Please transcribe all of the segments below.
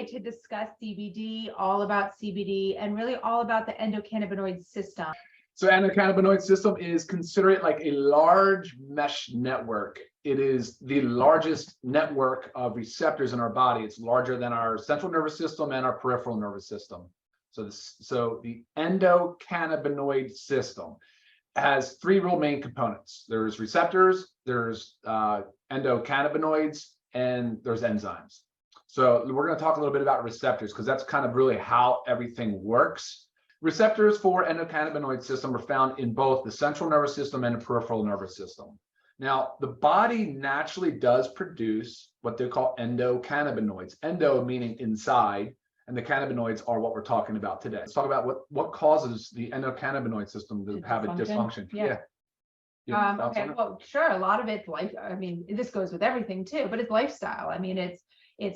tonight to discuss CBD, all about CBD, and really all about the endocannabinoid system. So endocannabinoid system is, consider it like a large mesh network. It is the largest network of receptors in our body. It's larger than our central nervous system and our peripheral nervous system. So the endocannabinoid system has three real main components. There's receptors, there's endocannabinoids, and there's enzymes. So we're going to talk a little bit about receptors because that's kind of really how everything works. Receptors for endocannabinoid system are found in both the central nervous system and the peripheral nervous system. Now, the body naturally does produce what they call endocannabinoids. Endo meaning inside, and the cannabinoids are what we're talking about today. Let's talk about what causes the endocannabinoid system to have a dysfunction. Yeah. Okay, well, sure. A lot of it's life. I mean, this goes with everything too, but it's lifestyle. I mean, it's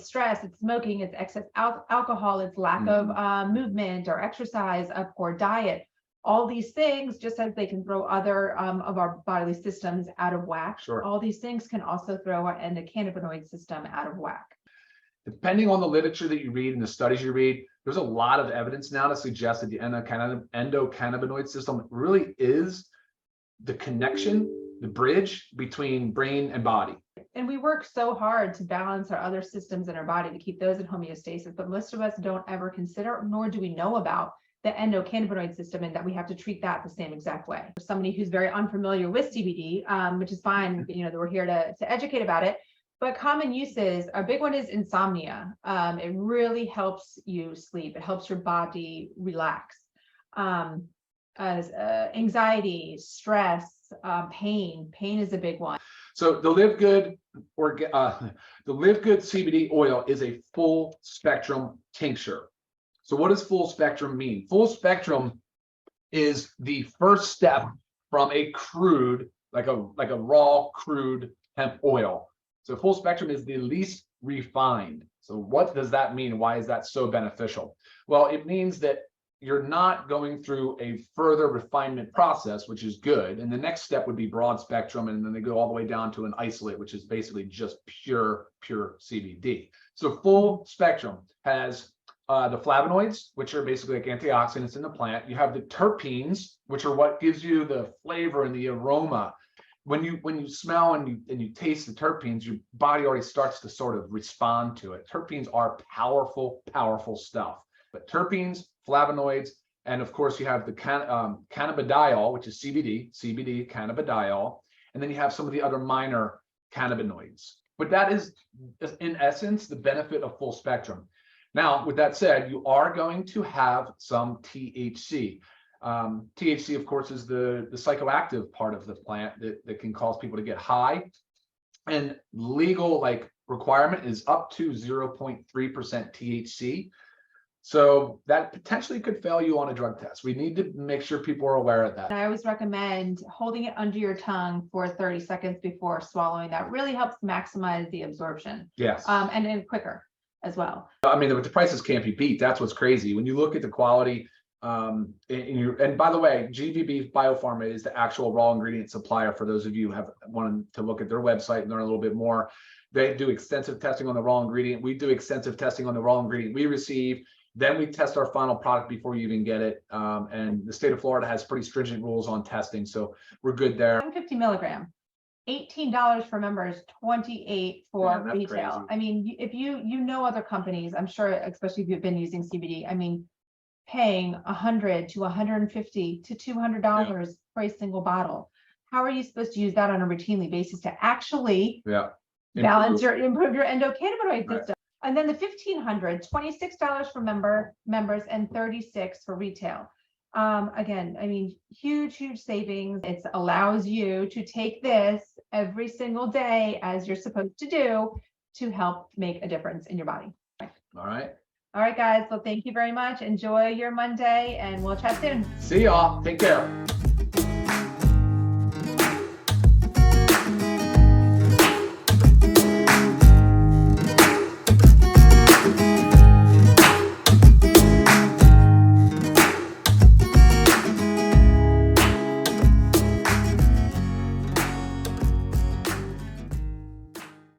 stress, it's smoking, it's excess alcohol, it's lack of movement or exercise, a poor diet. All these things, just as they can throw other of our bodily systems out of whack, Sure. All these things can also throw our endocannabinoid system out of whack. Depending on the literature that you read and the studies you read, there's a lot of evidence now to suggest that the endocannabinoid system really is the connection, the bridge between brain and body. And we work so hard to balance our other systems in our body to keep those in homeostasis, but most of us don't ever consider, nor do we know about the endocannabinoid system and that we have to treat that the same exact way. For somebody who's very unfamiliar with CBD, which is fine, that we're here to educate about it. But common uses, a big one is insomnia. It really helps you sleep. It helps your body relax. Anxiety, stress, pain. Pain is a big one. So the LiveGood CBD oil is a full spectrum tincture. So what does full spectrum mean? Full spectrum is the first step from a crude, like a raw crude hemp oil. So full spectrum is the least refined. So what does that mean? Why is that so beneficial? Well, it means that you're not going through a further refinement process, which is good. And the next step would be broad spectrum. And then they go all the way down to an isolate, which is basically just pure CBD. So full spectrum has the flavonoids, which are basically like antioxidants in the plant. You have the terpenes, which are what gives you the flavor and the aroma. When you smell and you taste the terpenes, your body already starts to sort of respond to it. Terpenes are powerful stuff. But terpenes, flavonoids, and of course you have the cannabidiol, which is CBD, cannabidiol, and then you have some of the other minor cannabinoids. But that is, in essence, the benefit of full spectrum. Now, with that said, you are going to have some THC. THC, of course, is the psychoactive part of the plant that can cause people to get high. And legal requirement is up to 0.3% THC. So that potentially could fail you on a drug test. We need to make sure people are aware of that. I always recommend holding it under your tongue for 30 seconds before swallowing. That really helps maximize the absorption. Yes. And then quicker as well. I mean, the prices can't be beat. That's what's crazy. When you look at the quality, and by the way, GVB Biopharma is the actual raw ingredient supplier for those of you who have wanted to look at their website and learn a little bit more. They do extensive testing on the raw ingredient. We do extensive testing on the raw ingredient we receive. Then we test our final product before you even get it. And the state of Florida has pretty stringent rules on testing, so we're good there. 150 milligram, $18 for members, $28 for retail. Crazy. I mean, if you other companies, I'm sure, especially if you've been using CBD, I mean, paying $100 to $150 to $200 for a single bottle. How are you supposed to use that on a routinely basis to actually improve your endocannabinoid system? And then the $1,500, $26 for members and $36 for retail. Again, I mean, huge savings. It allows you to take this every single day as you're supposed to do to help make a difference in your body. All right. All right, guys. Well, thank you very much. Enjoy your Monday and we'll chat soon. See y'all. Take care.